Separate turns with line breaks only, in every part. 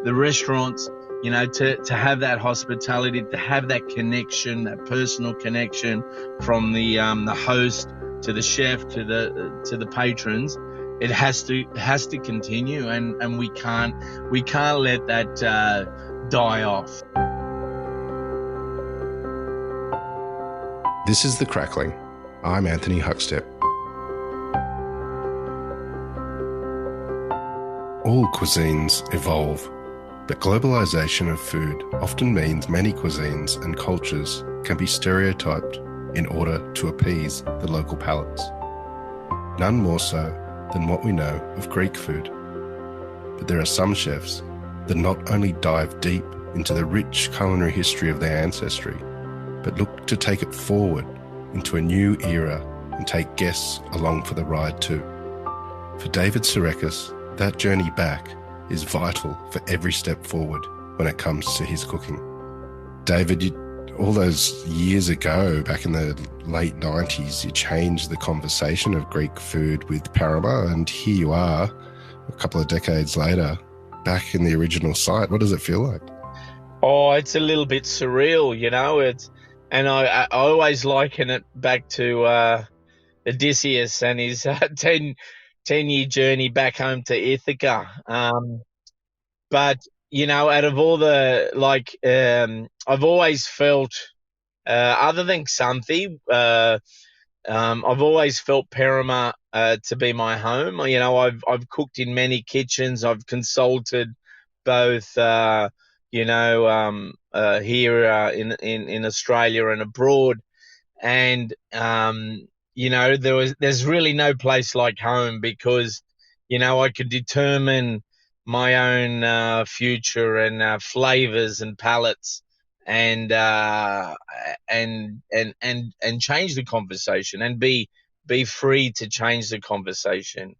the restaurants, to have that hospitality, to have that connection, that personal connection from the host to the chef to the patrons. It has to continue, and we can't let that die off.
This is The Crackling. I'm Anthony Huckstep. All cuisines evolve, but globalisation of food often means many cuisines and cultures can be stereotyped in order to appease the local palates. None more so than what we know of Greek food. But there are some chefs that not only dive deep into the rich culinary history of their ancestry, but look to take it forward into a new era and take guests along for the ride too. For David Tsirekas, that journey back is vital for every step forward when it comes to his cooking. David, all those years ago, back in the late 90s, you changed the conversation of Greek food with Perama, and here you are, a couple of decades later, back in the original site. What does it feel like?
Oh, it's a little bit surreal, and I always liken it back to Odysseus and his 10-year journey back home to Ithaca. But, out of all the, I've always felt, other than Xanthi, I've always felt Perama to be my home. I've cooked in many kitchens. I've consulted both, here in Australia and abroad. And, there's really no place like home because, I could determine my own future and flavors and palates and change the conversation and be free to change the conversation.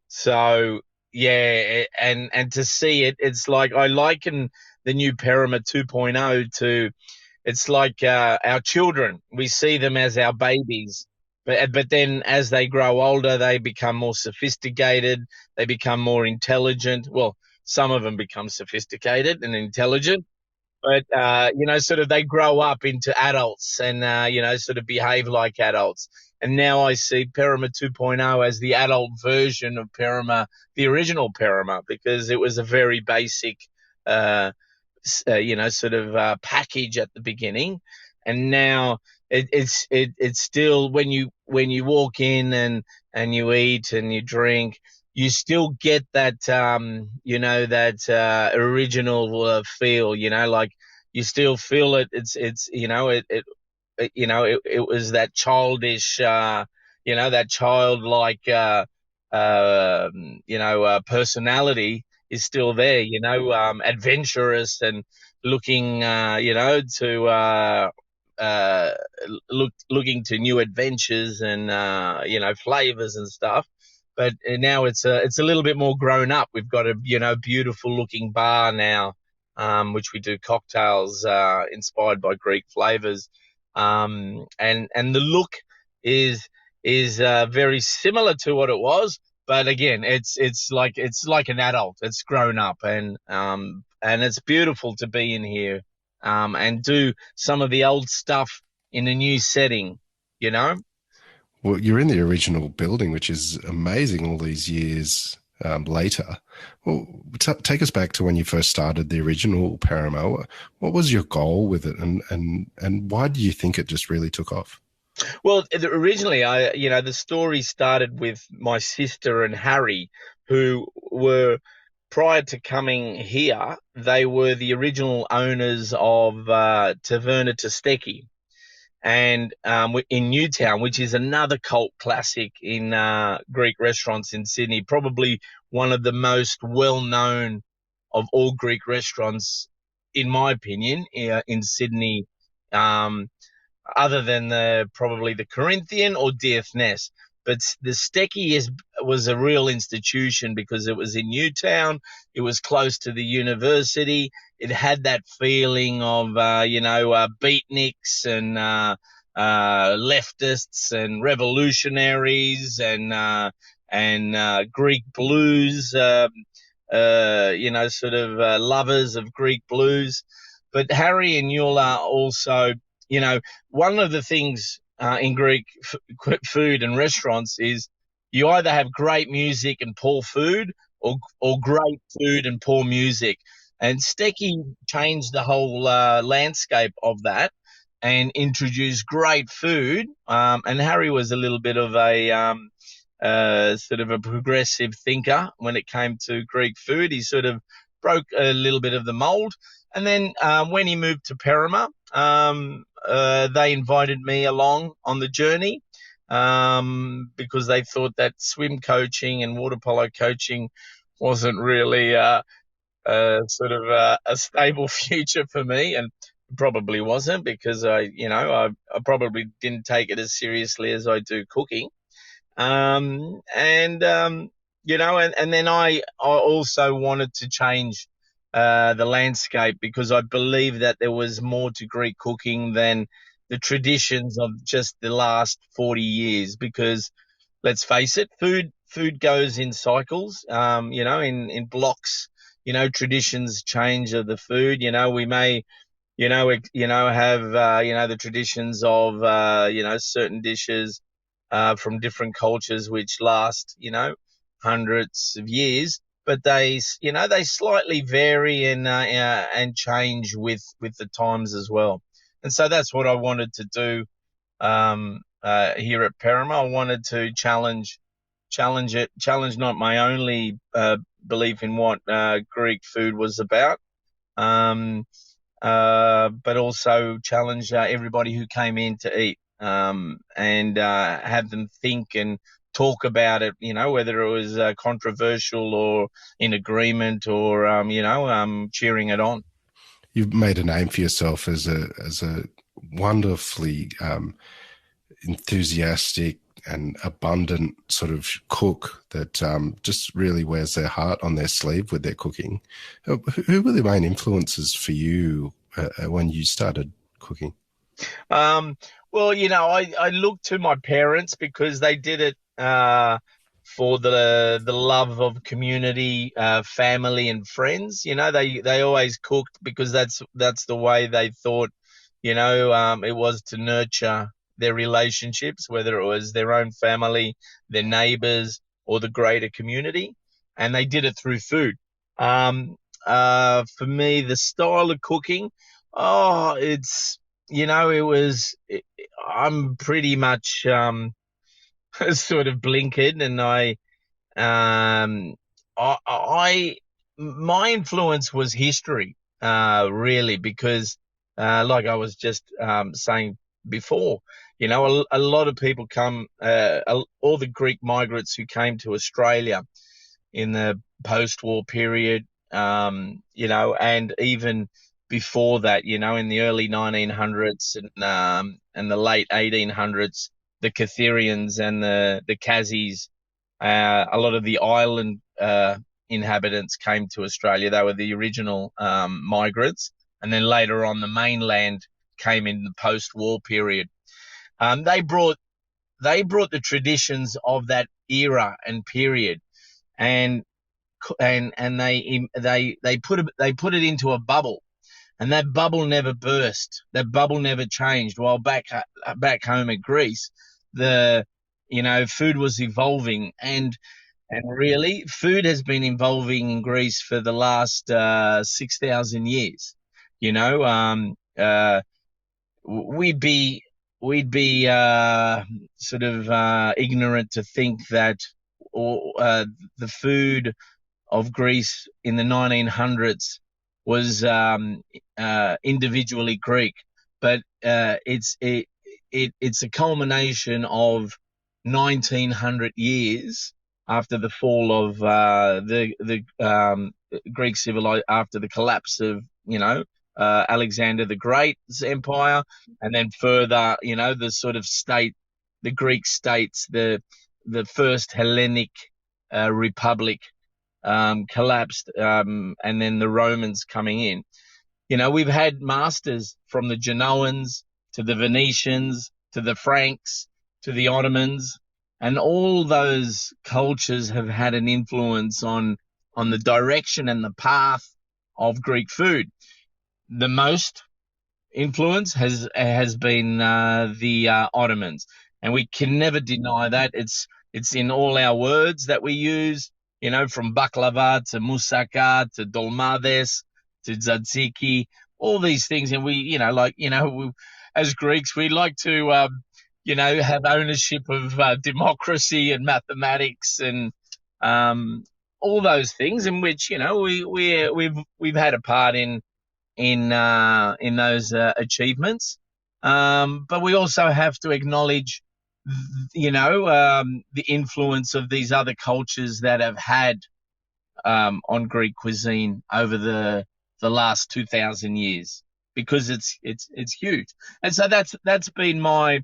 So yeah, and to see it, it's like I liken the new Perama 2.0 to, it's like our children. We see them as our babies, but then as they grow older, they become more sophisticated. They become more intelligent. Well, some of them become sophisticated and intelligent, but sort of they grow up into adults and sort of behave like adults. And now I see Perama 2.0 as the adult version of Perama, the original Perama, because it was a very basic package at the beginning, and now it's still, when you walk in and you eat and you drink, you still get that original feel, like you still feel it. It was that childish, that childlike personality is still there, adventurous and looking, looking to new adventures and, flavors and stuff. But now it's a little bit more grown up. We've got a, beautiful looking bar now, which we do cocktails, inspired by Greek flavors. And the look is very similar to what it was. But again, it's like an adult. It's grown up, and it's beautiful to be in here, and do some of the old stuff in a new setting,
Well, you're in the original building, which is amazing all these years later. Well, take us back to when you first started the original Perama. What was your goal with it, and why do you think it just really took off?
Well, originally, the story started with my sister and Harry, who were, prior to coming here, they were the original owners of Taverna Tosteki, and in Newtown, which is another cult classic in Greek restaurants in Sydney, probably one of the most well-known of all Greek restaurants, in my opinion, in Sydney. Other than probably the Corinthian or DFNS. But the Steki was a real institution because it was in Newtown. It was close to the university. It had that feeling of, beatniks and leftists and revolutionaries and Greek blues sort of lovers of Greek blues. But Harry and Yul are also, one of the things in Greek food and restaurants is you either have great music and poor food, or great food and poor music. And Stecky changed the whole landscape of that and introduced great food. And Harry was a little bit of a sort of a progressive thinker when it came to Greek food. He sort of broke a little bit of the mold. And then when he moved to Perama, they invited me along on the journey because they thought that swim coaching and water polo coaching wasn't really a stable future for me, and probably wasn't, because I probably didn't take it as seriously as I do cooking. And then I also wanted to change the landscape, because I believe that there was more to Greek cooking than the traditions of just the last 40 years. Because let's face it, food goes in cycles, in blocks. Traditions change of the food. We may have the traditions of certain dishes from different cultures which last hundreds of years, but they slightly vary and change with the times as well. And so that's what I wanted to do here at Perama. I wanted to challenge not my only belief in what Greek food was about, but also challenge everybody who came in to eat, and have them think and talk about it, whether it was controversial or in agreement, or cheering it on.
You've made a name for yourself as a wonderfully enthusiastic and abundant sort of cook that just really wears their heart on their sleeve with their cooking. Who were the main influences for you when you started cooking?
Well, I looked to my parents because they did it for the love of community, family, and friends. They always cooked because that's the way they thought. It was to nurture their relationships, whether it was their own family, their neighbors, or the greater community, and they did it through food. For me, the style of cooking, I'm pretty much sort of blinkered, and my influence was history, really, because like I was just saying before, a lot of people come, all the Greek migrants who came to Australia in the post-war period, and even before that, in the early 1900s and the late 1800s, the Catherians and the Kazis, a lot of the island inhabitants came to Australia. They were the original migrants, and then later on the mainland came in the post-war period. They brought the traditions of that era and period, and they put it into a bubble, and that bubble never burst. That bubble never changed. While back home at Greece, food was evolving, and really food has been evolving in Greece for the last 6,000 years. We'd be sort of ignorant to think that the food of Greece in the 1900s was individually Greek, but it's a culmination of 1900 years after the fall of the Greek civilization, after the collapse of Alexander the Great's empire, and then further, the sort of the Greek states, the first Hellenic republic collapsed, and then the Romans coming in. We've had masters from the Genoans to the Venetians to the Franks to the Ottomans, and all those cultures have had an influence on the direction and the path of Greek food. The most influence has been the Ottomans, and we can never deny that. It's in all our words that we use. From baklava to moussaka to dolmades to tzatziki, all these things, and as Greeks, we like to have ownership of democracy and mathematics and um, all those things, in which we've had a part in those achievements. But we also have to acknowledge, the influence of these other cultures that have had on Greek cuisine over the last 2,000 years, because it's huge. And so that's been my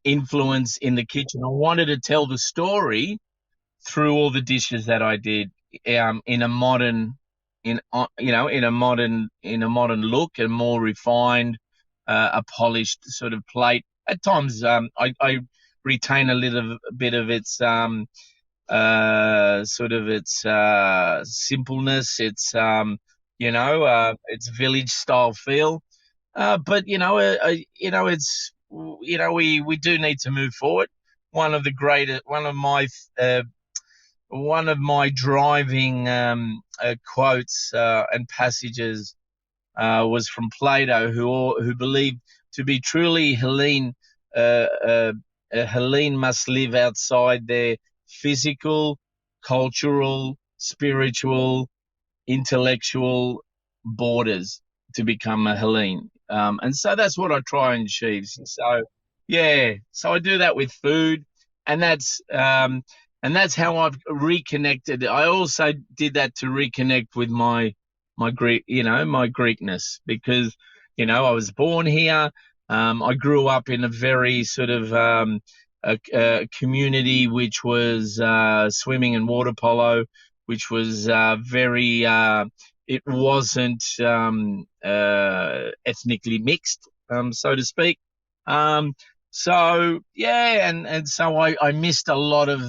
influence in the kitchen. I wanted to tell the story through all the dishes that I did, in a modern in a modern look, and more refined, a polished sort of plate. At times, I retain a little bit of its sort of its simpleness, its village style feel. But we do need to move forward. Uh, one of my driving quotes and passages was from Plato, who believed to be truly Hellene. A Hellene must live outside their physical, cultural, spiritual, intellectual borders to become a Hellene. And so that's what I try and achieve. So yeah, so I do that with food, and that's how I've reconnected. I also did that to reconnect with my Greek, my Greekness, because I was born here. I grew up in a very sort of a community which was swimming and water polo, which was very. It wasn't ethnically mixed, so to speak. Um, so yeah, and so I missed a lot of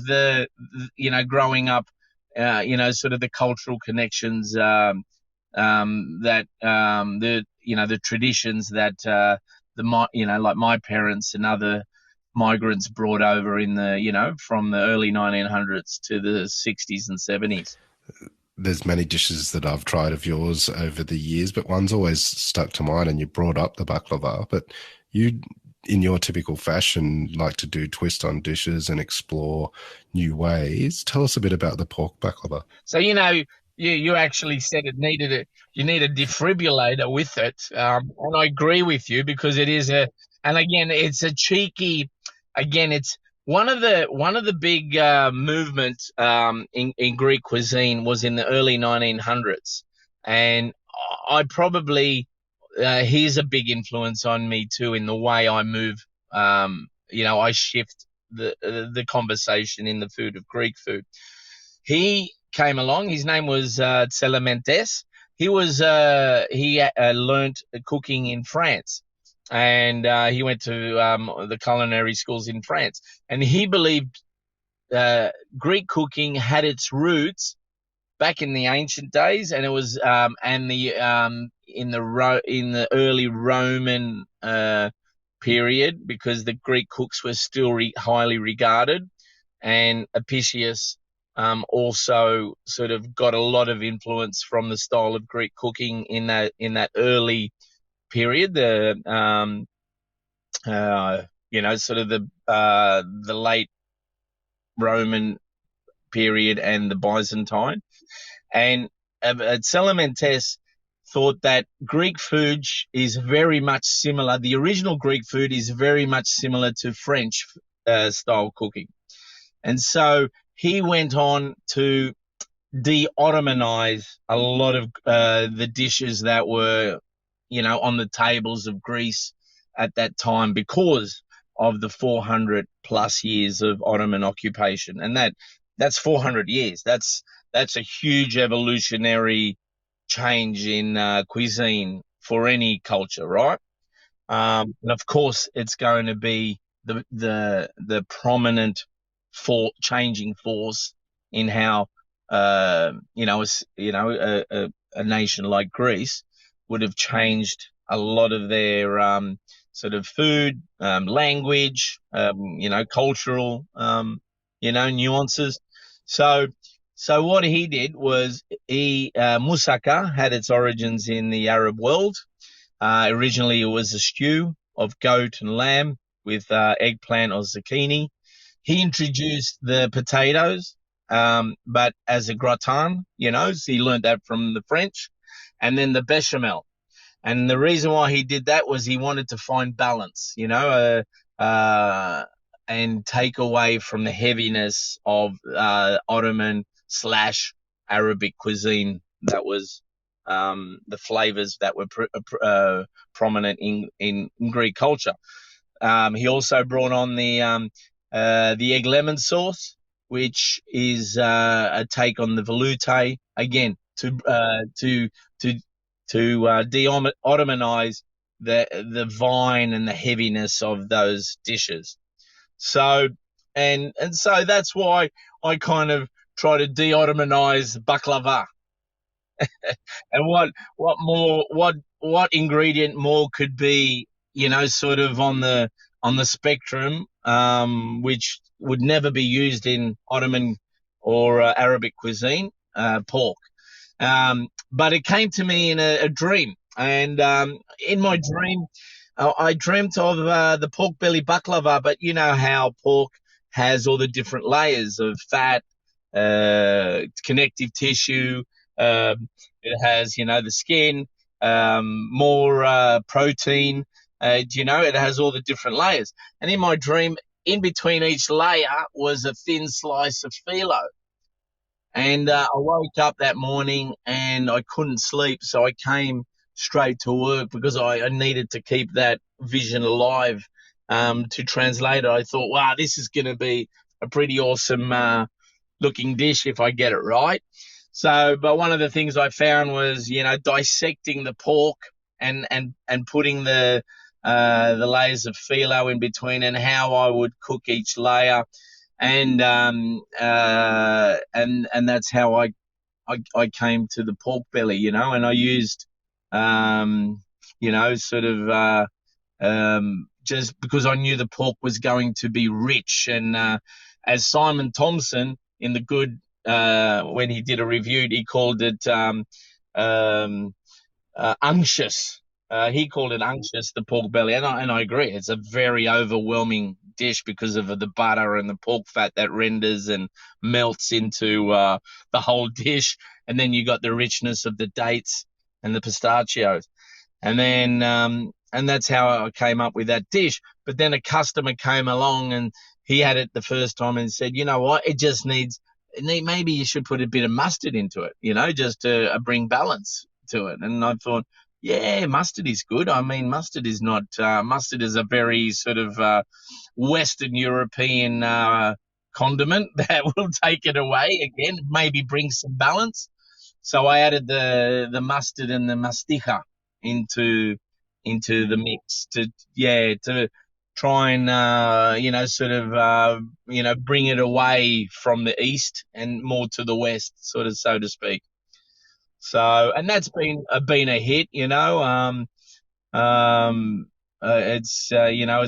growing up, sort of the cultural connections, that the traditions that like my parents and other migrants brought over in the from the early 1900s to the 60s and 70s.
There's many dishes that I've tried of yours over the years, but one's always stuck to mind, and you brought up the baklava. But you, in your typical fashion, like to do twist on dishes and explore new ways. Tell us a bit about the pork baklava.
So you actually said you need a defibrillator with it, and I agree with you, because it is and again it's a cheeky, again it's one of the big movements in Greek cuisine was in the early 1900s, and I probably he's a big influence on me too, in the way I move. I shift the conversation in the food of Greek food. He came along. His name was Tsirekas. He learnt cooking in France, and he went to the culinary schools in France. And he believed Greek cooking had its roots back in the ancient days, and it was in the early Roman period, because the Greek cooks were still highly regarded, and Apicius also sort of got a lot of influence from the style of Greek cooking in that early period, sort of the late Roman period and the Byzantine. And Tsirekas thought that Greek food is very much similar. The original Greek food is very much similar to French style cooking. And so he went on to de-Ottomanize a lot of the dishes that were, on the tables of Greece at that time, because of the 400 plus years of Ottoman occupation. And that's 400 years. That's a huge evolutionary change in cuisine for any culture, right? And of course, it's going to be the prominent changing force in how a nation like Greece would have changed a lot of their sort of food, language, cultural, nuances. So, so what he did was moussaka had its origins in the Arab world. Originally, it was a stew of goat and lamb with eggplant or zucchini. He introduced the potatoes, but as a gratin, so he learned that from the French, and then the bechamel. And the reason why he did that was he wanted to find balance, and take away from the heaviness of Ottoman slash Arabic cuisine that was the flavors that were prominent in Greek culture. He also brought on the egg lemon sauce, which is a take on the velouté again to de-Ottomanize the vine and the heaviness of those dishes. So and so that's why I kind of try to de-Ottomanize baklava. And what ingredient more could be, sort of on the spectrum, which would never be used in Ottoman or Arabic cuisine, pork. But it came to me in a dream, and in my dream, I dreamt of the pork belly baklava. But you know how pork has all the different layers of fat, connective tissue. It has, the skin, more protein. It has all the different layers. And in my dream, in between each layer was a thin slice of phyllo. And I woke up that morning and I couldn't sleep, so I came straight to work because I needed to keep that vision alive, to translate it. I thought, wow, this is going to be a pretty awesome looking dish if I get it right. So, but one of the things I found was, dissecting the pork and putting the layers of phyllo in between, and how I would cook each layer, and that's how I came to the pork belly, and I used, sort of just because I knew the pork was going to be rich, and as Simon Thompson in the good, when he did a review, he called it um, unctuous. He called it unctuous, the pork belly, and I agree. It's a very overwhelming dish because of the butter and the pork fat that renders and melts into the whole dish, and then you got the richness of the dates and the pistachios, and that's how I came up with that dish. But then a customer came along and he had it the first time and said, you know what, it just needs, maybe you should put a bit of mustard into it, just to bring balance to it. And I thought, yeah, mustard is good. I mean, mustard is not, mustard is a very sort of Western European condiment that will take it away again, maybe bring some balance. So I added the mustard and the mastica into the mix to try and sort of bring it away from the east and more to the west, sort of, so to speak. So, and that's been a hit, it's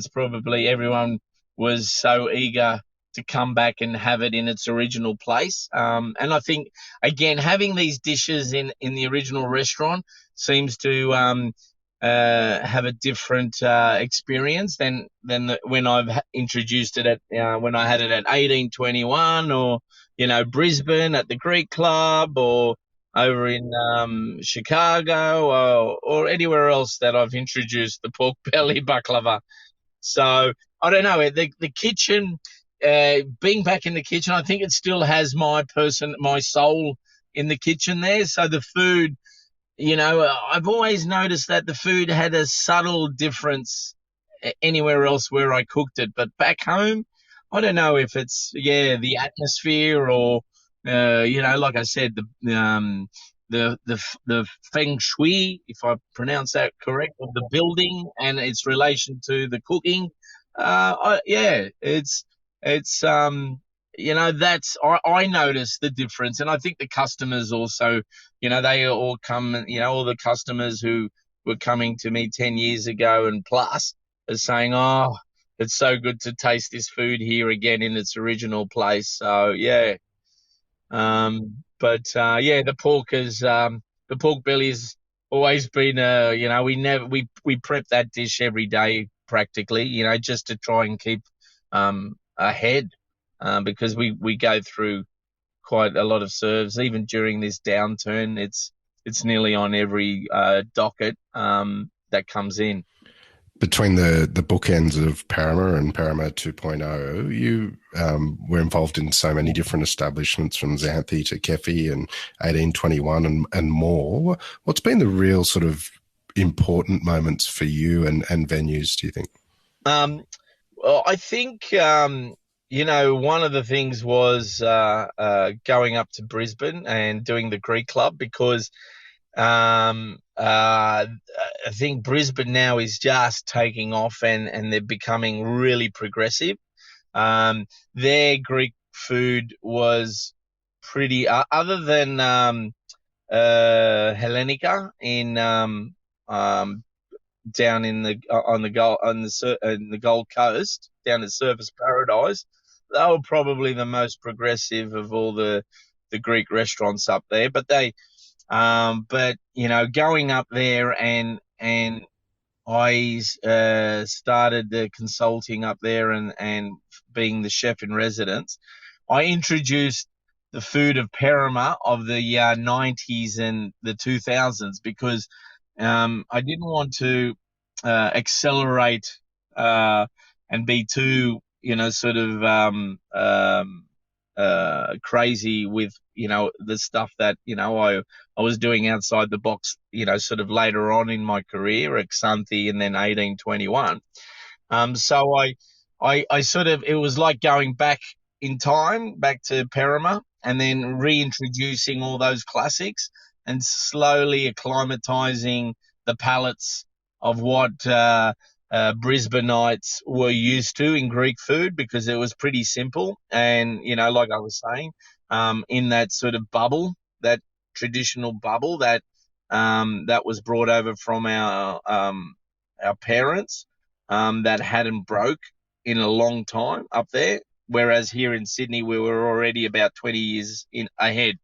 probably everyone was so eager to come back and have it in its original place. And I think, again, having these dishes in the original restaurant seems to have a different experience than when I've introduced it at when I had it at 1821, or Brisbane at the Greek Club, or over in Chicago, or anywhere else that I've introduced the pork belly baklava. So I don't know, the kitchen, being back in the kitchen, I think it still has my soul in the kitchen there. So the food, I've always noticed that the food had a subtle difference anywhere else where I cooked it, but back home, I don't know if it's the atmosphere, or like I said, the feng shui, if I pronounce that correct, of the building and its relation to the cooking. It's that's I noticed the difference, and I think the customers also, they all come, all the customers who were coming to me 10 years ago and plus are saying, "Oh, it's so good to taste this food here again in its original place." So yeah, but yeah, the pork belly's always been we prep that dish every day practically, just to try and keep ahead, because we go through quite a lot of serves even during this downturn. It's nearly on every docket that comes in.
Between the bookends of Perama and Perama 2.0, you were involved in so many different establishments from Xanthi to Kefi and 1821 and more. What's been the real sort of important moments for you and venues, do you think?
Well, I think one of the things was going up to Brisbane and doing the Greek Club, because I think Brisbane now is just taking off, and they're becoming really progressive. Their Greek food was pretty, other than Hellenica um, down in the on the Gold in the Gold Coast, down at Surfers Paradise. They were probably the most progressive of all the Greek restaurants up there. But going up there, and I started consulting up there, and being the chef in residence. I introduced the food of Perama of the 90s and the 2000s, because I didn't want to accelerate and be too, sort of crazy with, the stuff that, I was doing outside the box, sort of later on in my career at Xanthi and then 1821. So I sort of, it was like going back in time, back to Perama, and then reintroducing all those classics and slowly acclimatizing the palates of what Brisbaneites were used to in Greek food, because it was pretty simple. And, like I was saying, in that sort of bubble, that traditional bubble that was brought over from our parents, that hadn't broke in a long time up there. Whereas here in Sydney, we were already about 20 years ahead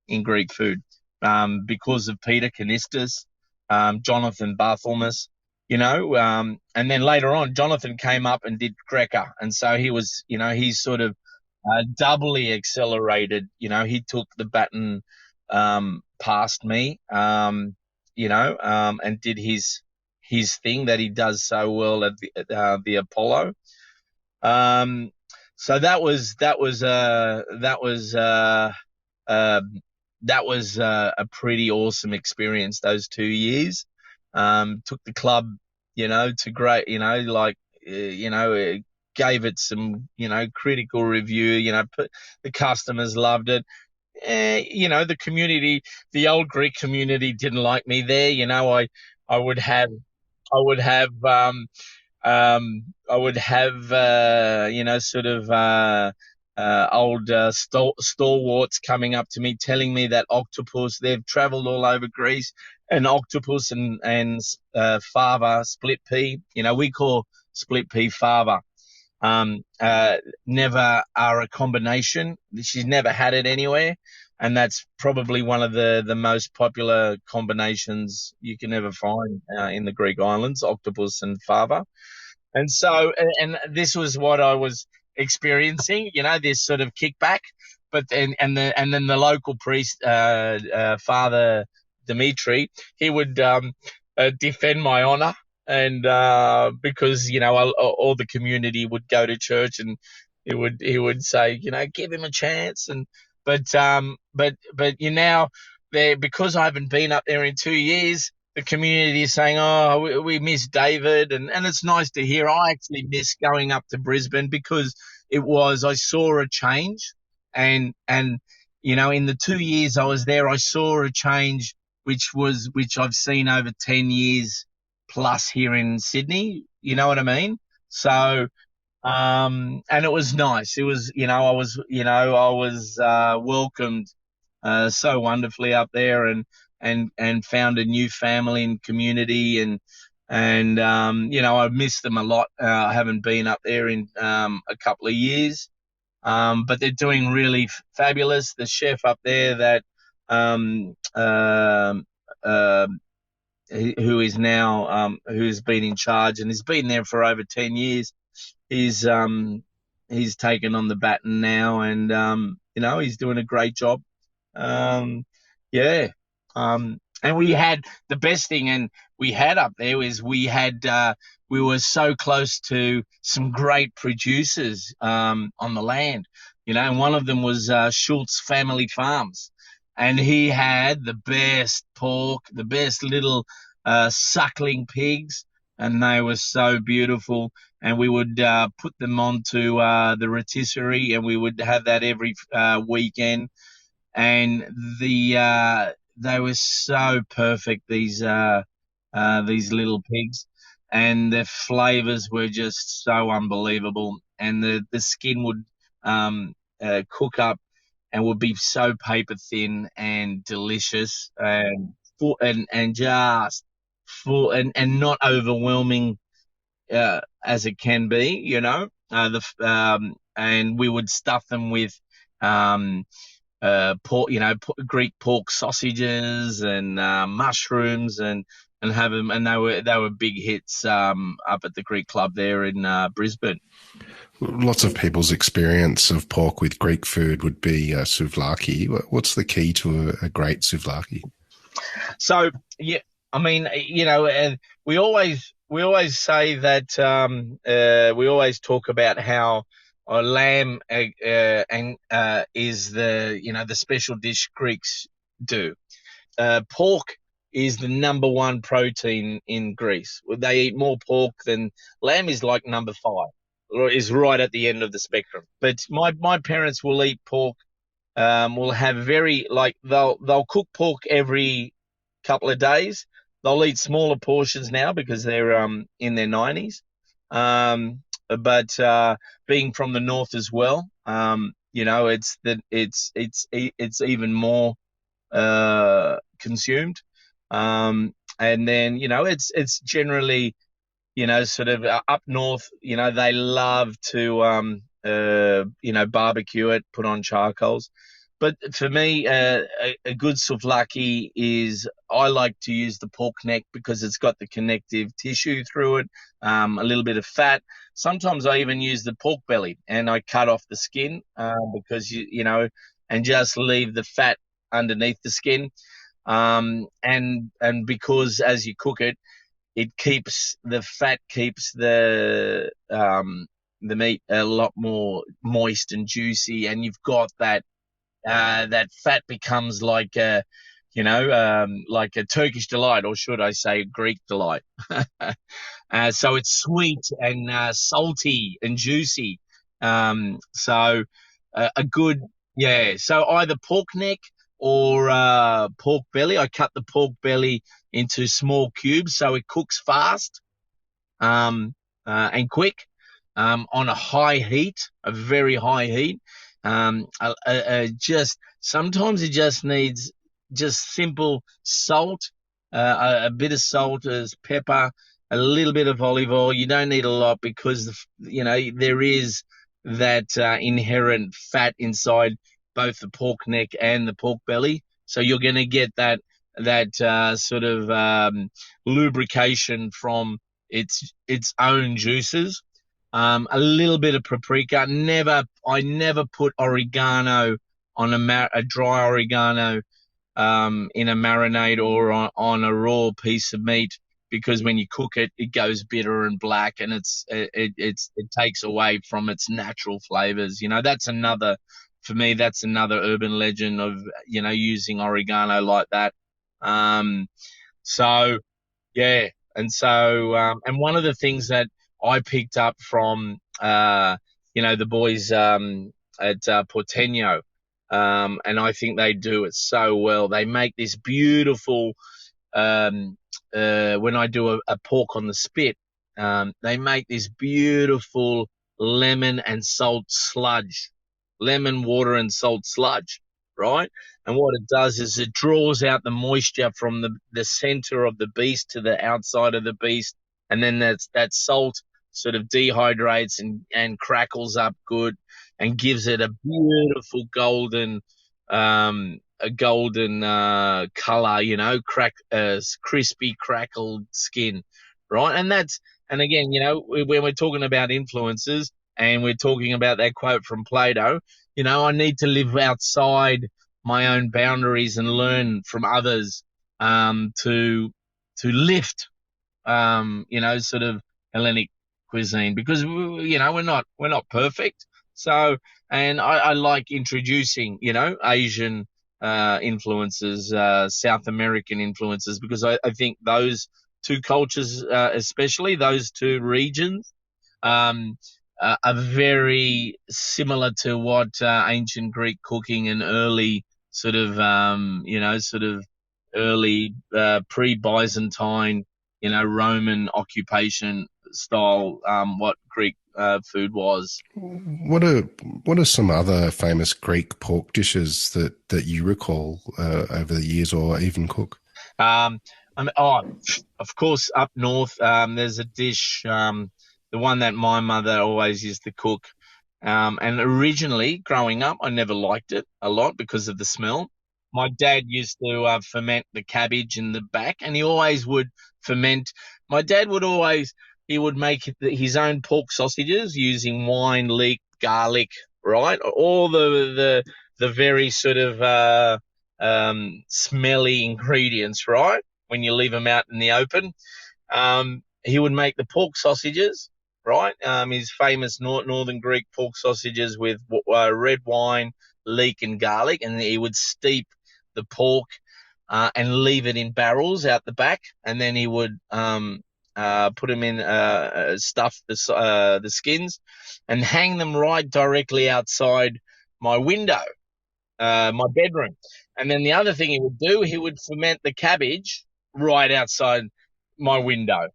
in Greek food, because of Peter Canistus, Jonathan Barthelmess, and then later on, Jonathan came up and did Greca. And so he's sort of doubly accelerated. He took the baton past me, and did his thing that he does so well at the Apollo. So uh, that was a pretty awesome experience. Those 2 years took the club, to great, gave it some, critical review. The customers loved it. The community, the old Greek community, didn't like me there. I would have, I would have, I would have, sort of old stalwarts coming up to me, telling me that octopus, they've travelled all over Greece, and octopus and fava, split pea, we call split pea fava, never are a combination. She's never had it anywhere. And that's probably one of the most popular combinations you can ever find in the Greek islands, octopus and fava. And so, and this was what I was experiencing, this sort of kickback. But then the local priest, Father Dimitri, he would defend my honor, and because all the community would go to church, and he would say, give him a chance. And but now, there, because I haven't been up there in 2 years, the community is saying, "Oh, we miss David," and it's nice to hear. I actually miss going up to Brisbane, because I saw a change, and in the 2 years I was there, I saw a change which I've seen over 10 years plus here in Sydney. You know what I mean? So And it was nice. It was, I was welcomed so wonderfully up there, and found a new family and community, and I miss them a lot. I haven't been up there in a couple of years, but they're doing really fabulous. The chef up there that um, um uh, who is now who's been in charge and has been there for over 10 years. He's taken on the baton now, and he's doing a great job. Um, yeah. And we had the best thing, and we had up there is we were so close to some great producers on the land, and one of them was Schultz Family Farms, and he had the best pork, the best little suckling pigs, and they were so beautiful. And we would put them onto the rotisserie, and we would have that every weekend. And they were so perfect, these little pigs, and the flavors were just so unbelievable. And the skin would cook up and would be so paper thin and delicious, and full, and just full, and not overwhelming as it can be, and we would stuff them with um, pork, Greek pork sausages and mushrooms, and have them, and they were big hits up at the Greek club there in Brisbane.
Lots of people's experience of pork with Greek food would be souvlaki. What's the key to a great souvlaki?
So yeah, I mean, we always say that we always talk about how lamb and is the special dish Greeks do. Pork is the number one protein in Greece. They eat more pork than lamb is like number five, or is right at the end of the spectrum. But my parents will eat pork. Will have very like they'll cook pork every couple of days. They'll eat smaller portions now because they're in their 90s. But being from the north as well, it's even more consumed. And then it's generally sort of up north. They love to barbecue it, put on charcoals. But for me, a good souvlaki is I like to use the pork neck because it's got the connective tissue through it, a little bit of fat. Sometimes I even use the pork belly and I cut off the skin because and just leave the fat underneath the skin. And because as you cook it, the fat keeps the meat a lot more moist and juicy, and you've got that fat becomes like a Turkish delight, or should I say Greek delight. So it's sweet and salty and juicy. So a good, yeah. So either pork neck or pork belly. I cut the pork belly into small cubes so it cooks fast and quick on a high heat, a very high heat. Just sometimes it just needs just simple salt, a bit of salt as pepper, a little bit of olive oil. You don't need a lot because there is that inherent fat inside both the pork neck and the pork belly, so you're going to get that sort of lubrication from its own juices. A little bit of paprika. I never put oregano on a dry oregano in a marinade or on a raw piece of meat, because when you cook it, it goes bitter and black, and it takes away from its natural flavors. For me, that's another urban legend of using oregano like that. So yeah, and one of the things that I picked up from the boys at Porteño, and I think they do it so well. They make this beautiful when I do a pork on the spit. They make this beautiful lemon and salt sludge, lemon, water, and salt sludge, right? And what it does is it draws out the moisture from the center of the beast to the outside of the beast, and then that salt sort of dehydrates and crackles up good and gives it a beautiful a golden color, crispy crackled skin, right? And again, when we're talking about influences and we're talking about that quote from Plato, I need to live outside my own boundaries and learn from others, to lift, sort of Hellenic cuisine, because we're not perfect. So, and I like introducing Asian influences, South American influences, because I think those two cultures, especially those two regions, um, are very similar to what ancient Greek cooking and early early pre-Byzantine, Roman occupation style, what Greek food was.
What are what are some other famous Greek pork dishes that you recall over the years, or even cook?
Um, of course, up north, there's a dish, the one that my mother always used to cook. And originally, growing up, I never liked it a lot because of the smell. My dad used to ferment the cabbage in the back, and he always would ferment. My dad would always he would make his own pork sausages using wine, leek, garlic, right? All the very sort of smelly ingredients, right? When you leave them out in the open, he would make the pork sausages, right? His famous Northern Greek pork sausages with red wine, leek, and garlic, and he would steep the pork and leave it in barrels out the back, and then he would put them in, stuff the skins, and hang them right directly outside my window, my bedroom. And then the other thing he would do, he would ferment the cabbage right outside my window.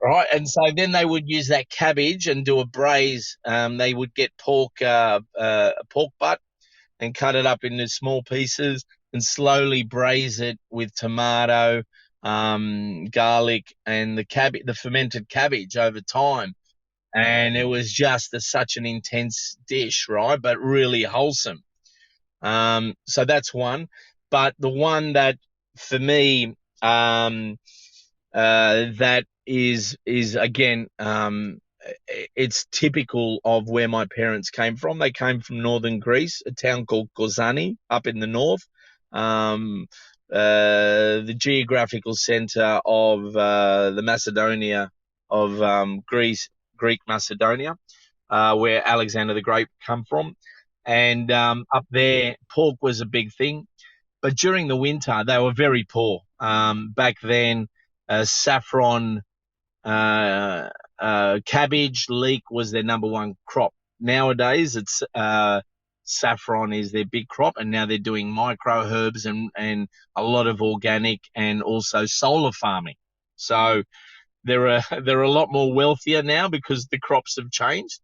Right, and so then they would use that cabbage and do a braise. They would get pork butt, and cut it up into small pieces and slowly braise it with tomato, garlic, and the fermented cabbage over time. And it was just such an intense dish, right? But really wholesome. So that's one. But the one that for me, that is again, it's typical of where my parents came from. They came from northern Greece, a town called Kozani up in the north, the geographical center of the Macedonia of Greek Macedonia, where Alexander the Great come from. And up there, pork was a big thing. But during the winter, they were very poor. Back then, saffron, cabbage, leek was their number one crop. Nowadays, it's saffron is their big crop, and now they're doing micro herbs and a lot of organic and also solar farming. So they're a lot more wealthier now because the crops have changed,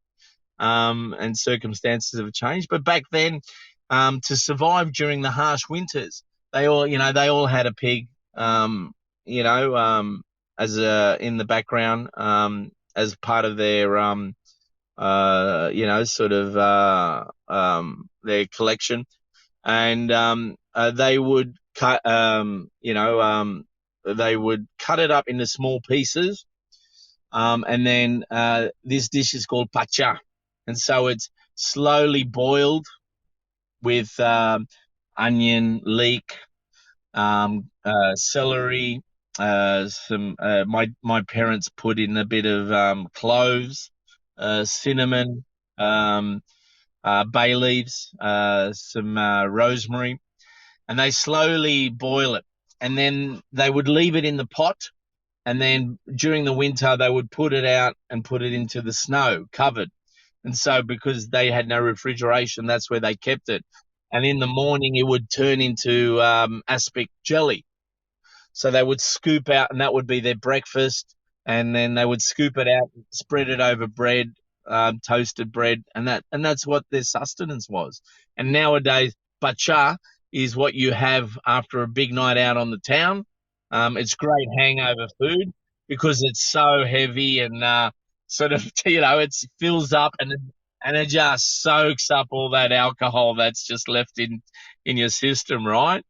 and circumstances have changed. But back then, to survive during the harsh winters, they all had a pig, you know, as in the background, as part of their, their collection, and they would cut it up into small pieces, and then this dish is called pacha, and so it's slowly boiled with onion, leek, celery. Some my parents put in a bit of cloves, cinnamon, bay leaves, some rosemary, and they slowly boil it. And then they would leave it in the pot, and then during the winter they would put it out and put it into the snow covered. And so because they had no refrigeration, that's where they kept it. And in the morning it would turn into aspic jelly. So they would scoop out, and that would be their breakfast. And then they would scoop it out, spread it over bread, toasted bread, and that's what their sustenance was. And nowadays, bacha is what you have after a big night out on the town. It's great hangover food because it's so heavy and sort of it fills up and it just soaks up all that alcohol that's just left in your system, right?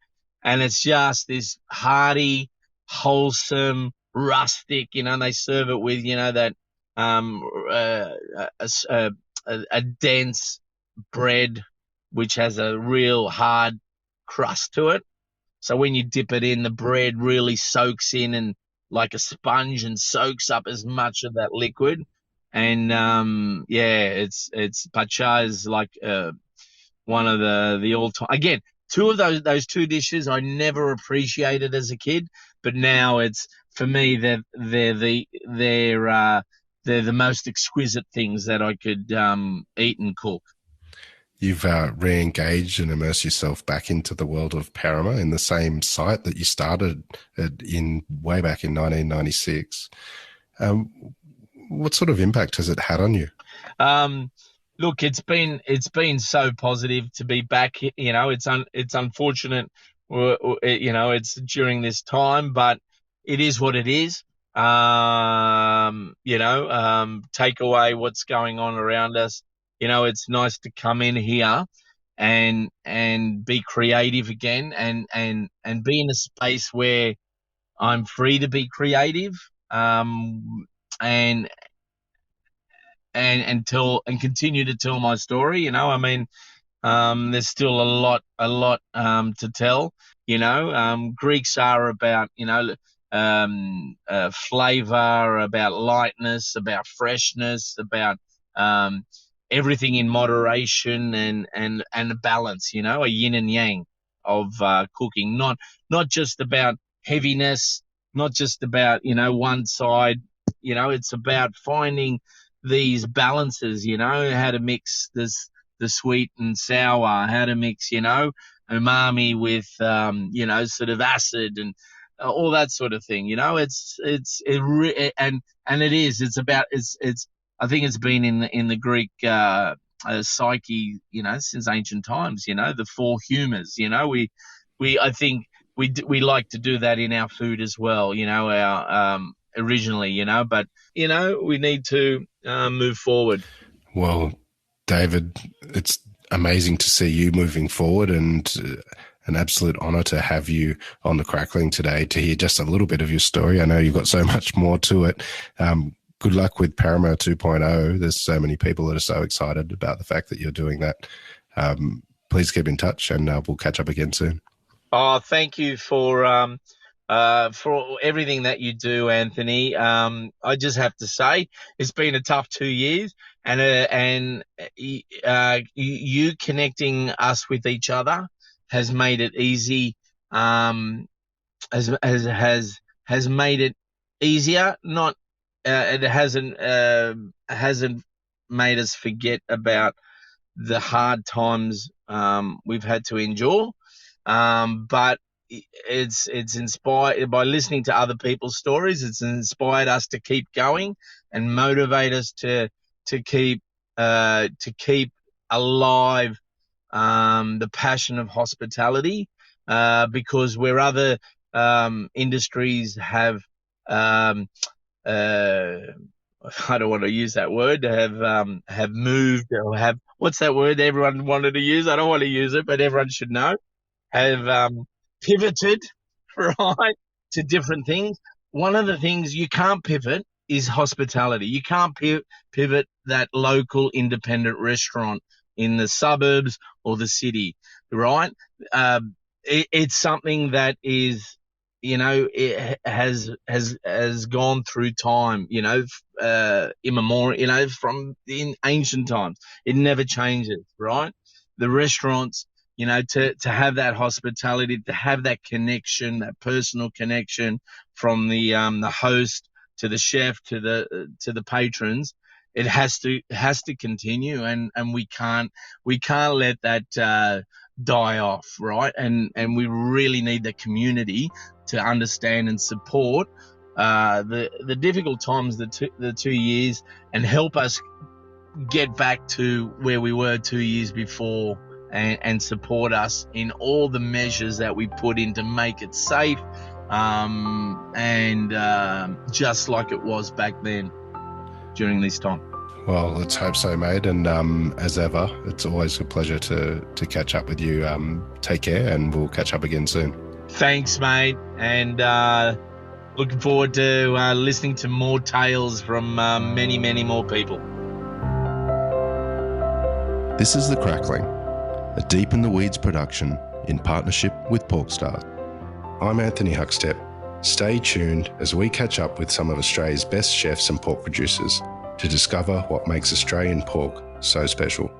And it's just this hearty, wholesome, rustic. And they serve it with that um, uh, a dense bread which has a real hard crust to it. So when you dip it in, the bread really soaks in and like a sponge and soaks up as much of that liquid. And yeah, it's pacha is like one of the all time. Again, two of those two dishes I never appreciated as a kid, but now it's for me they're the most exquisite things that I could eat and cook.
You've re-engaged and immersed yourself back into the world of Perama in the same site that you started in way back in 1996. What sort of impact has it had on you?
Look, it's been so positive to be back. It's unfortunate, it's during this time, but it is what it is. Take away what's going on around us. It's nice to come in here and be creative again and be in a space where I'm free to be creative. And and continue to tell my story. I mean, there's still a lot to tell. Greeks are about flavor, about lightness, about freshness, about um, everything in moderation and a balance. A yin and yang of cooking, not just about heaviness, not just about one side. It's about finding these balances. How to mix the sweet and sour, how to mix, umami with, sort of acid and all that sort of thing. It's about, I think it's been in the Greek, psyche, since ancient times, the four humors, I think we like to do that in our food as well, our, originally, but, we need to move forward.
Well, David, it's amazing to see you moving forward, and an absolute honor to have you on the Crackling today to hear just a little bit of your story. I know you've got so much more to it. Good luck with Perama 2.0. There's so many people that are so excited about the fact that you're doing that. Please keep in touch, and we'll catch up again soon.
Oh, thank you for everything that you do, Anthony. I just have to say it's been a tough 2 years, and you connecting us with each other has made it easy. Has made it easier. Not it hasn't made us forget about the hard times we've had to endure. But it's inspired by listening to other people's stories. It's inspired us to keep going and motivate us to keep alive the passion of hospitality, because where other industries have I don't want to use that word, have moved or have, what's that word everyone wanted to use? I don't want to use it, but everyone should know, have pivoted, right, to different things. One of the things you can't pivot is hospitality. You can't pivot that local independent restaurant in the suburbs or the city, right? It's something that is, it has gone through time, immemorial, from in ancient times. It never changes, right? The restaurants, to have that hospitality, to have that connection, that personal connection from the host to the chef to the patrons, it has to continue, and we can't let that die off, right? And we really need the community to understand and support the difficult times, the 2 years, and help us get back to where we were 2 years before and support us in all the measures that we put in to make it safe, and just like it was back then during this time.
Well, let's hope so, mate. And as ever, it's always a pleasure to catch up with you. Take care, and we'll catch up again soon.
Thanks, mate. And looking forward to listening to more tales from many, many more people.
This is The Crackling, a Deep in the Weeds production in partnership with PorkStar. I'm Anthony Huckstep. Stay tuned as we catch up with some of Australia's best chefs and pork producers to discover what makes Australian pork so special.